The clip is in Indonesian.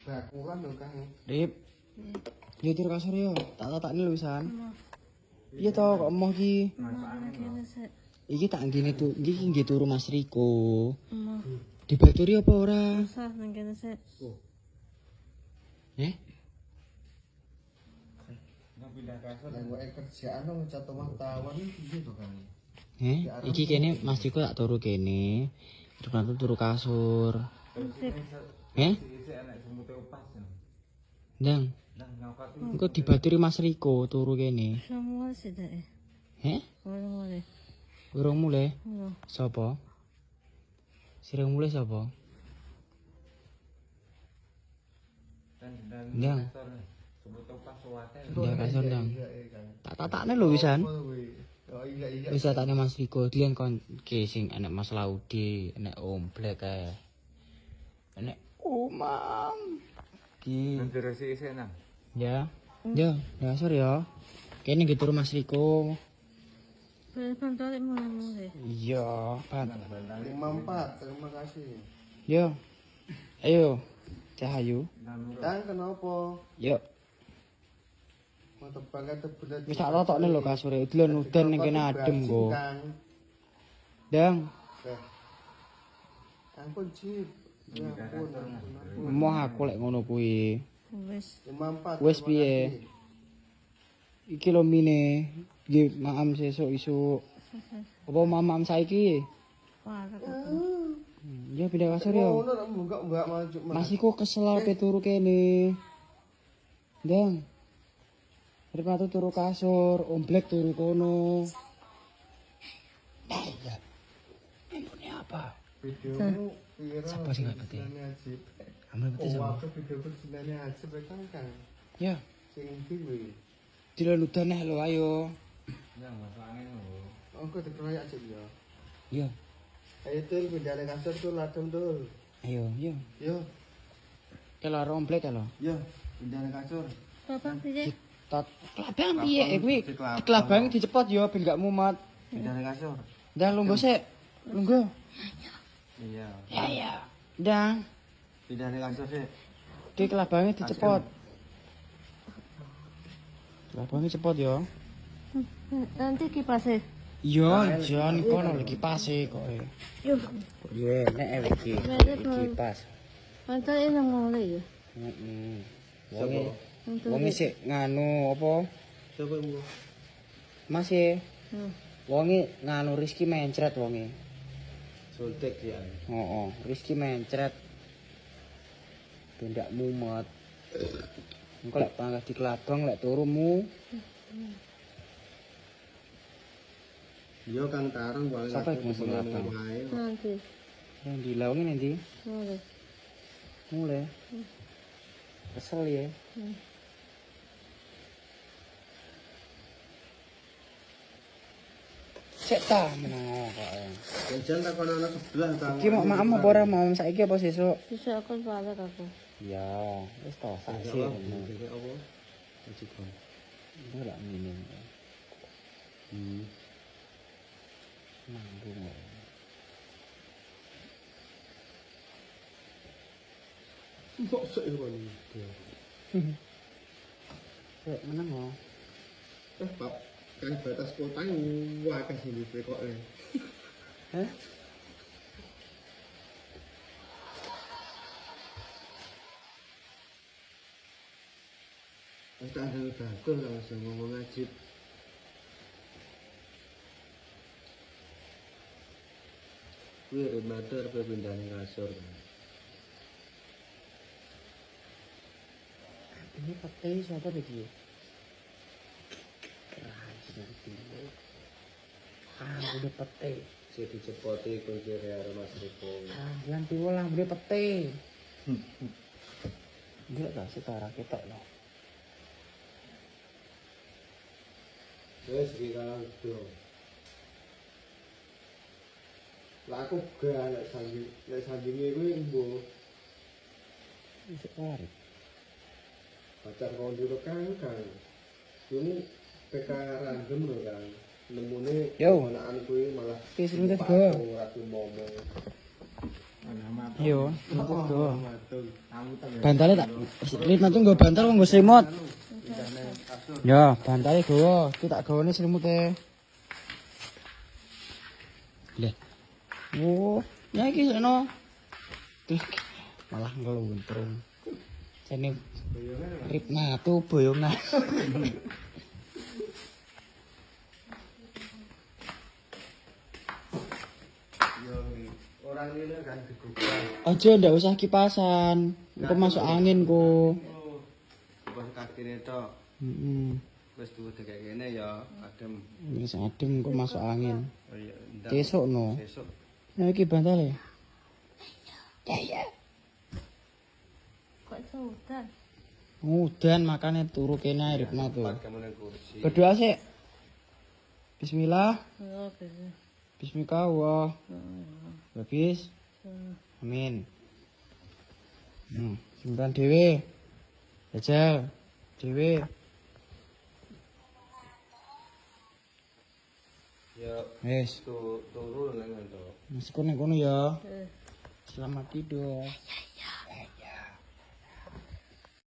Bakulan lho Kang. Rip. Yo turu kasur yo. Tak-takne lho wisan. Iya to kok emoh iki. Iki tak ngene tuh, iki nggih turu Mas Riko. Dibaturi apa ora? Usah nang kene sik. Nang pindah kasur nang kerjaan nang cat wartawan iki to Kang. Iki kene Mas Riko tak turu kene. Terus turu kasur. Ndang. Engko dibaturi Mas Riko turu kene. Semua sik dek. Mulai. Urung mulai? Sapa? Sireng mulai sapa? Ndang. Ndang kasur ndang. Tak-takne lho wisan. Oh iya. Wis takne Mas Riko, dian kon ki sing enek Mas Laudi, enek Om Blek kae. Enek Umam. Ki. Ngeresi isih nang. Ya. Yo, dasar ya. Kene nggih turu Mas Riko. Pantole mulai. Iya, Pak. 54, terima kasih. Yo. Ayo. Cahayu. Kang kenapa? Yo. Mau tebak tebelet. Wis tak rotokne lho kasure. Udan udan ning kene adem kok. Dang. Ampun Cip. Ya ampun. Moh aku lek ngono kuwi. Wis. 54. Wis piye? Iki lho mine. Nggih, maam sesuk isuk. Apa mamam saiki? Wah, Ya pindah kasur yo. Ngono enggak maju. Mas iku kesel ape turu kene. Dang. Daripada turu kasur, Om Blek turu kono. Ya. Ini apa? Videomu pira? Siapa sih nggak ngerti? Ajib. Ambil betul Oh, sama. aku video persenane Ajib Kang. Ya, Sing ndi dileludan lho ayo. Yang masane lho. Oh, kok dikeroyak Ajib ya. Yo, Ayo tul pindah kasur tul adem tul. ayo. Yo, Kalau Om Blek kalau. yo pindah kasur. Papa piye? Tat kelabang piye kuwi? Kelabang dicepot yo ben gak mumat. Pindah kasur. Ndang lungguh sik. Lungguh. Iya. Ya. Ndang, Pindah kasur sih. di kelabangnya dicepot. Kelabangnya cepot yo. Nanti kipase. Yo, jan kono lagi pas kok. Yo, Iya, nek iki. Iki pas. pantole nang mulai ya. Heeh. Wonge sik nganu apa? Coba mu. Mas e. Wonge nganu Rizky mencret wonge. Soltek ya. Heeh, Rizky mencret. Bendak mumet. Engko lek pangkat di kelabang lek turumu. Yo Kang Tarung wae. Sampai musim lapang. Nanti. Yang dilawangi nanti Mulai. mulai. Kesel ya. Cek ta menang kok. Jangan takon ana sebelah Kang. Iki mau maam apa ora mau saiki apa sesuk? Bisa aku balik aku. Ya, wis to saksi. Iki apa? Cijikon. Ora ngene. Nanggung. Mbok sik ngono. Cek menang kok. Pak, kan batas kota wah kasih di kok. Hah? Kita ada bagus langsung ngomong Ajib. Kuwi remater apa pindahan kasur. Ini pete siapa iki? Udah pete. Si dicepoti kunci karo Mas Riko. Lan piwulah udah pete. Enggak tak setara ketok loh. Wes iki Kang do. Lah aku gak lek sandinge kuwi mbuh Isik warit. pacar kondiro Kang. Ini PK random lho Kang. Nemune Yo. ponakan kuwi malah Wis runtuh go. ratu momo. Yo, tuh. Bantalnya tak Rina tuh nggo bantal nggo selimut. Ya, bantalnya gowo, iki tak gawone selimute. Leh. Oh, ya iki sono. Malah ngeluntrung. Jane Ripna tuh boyongan. Orang ini kan digugah. Aja ndak usah kipasan. Engko masuk angin ku. Pas kakine tok. Heeh. Wis tuwa kayak gini ya, adem. Wis adem engko masuk angin. Oh iya, ndak. Besok no. Besok. Nah iki bantale. Ya. Kok hutan? Udan makane turu kene Ripna tuh. Kamu nang kursi. Berdoa sih. Bismillah. Oke. Bismillah. Habis. Amin. Simpan dhewe. Jajal. Dhewe. Ya, Wis. turu nang ngono. Masuk kono ya. Selamat tidur.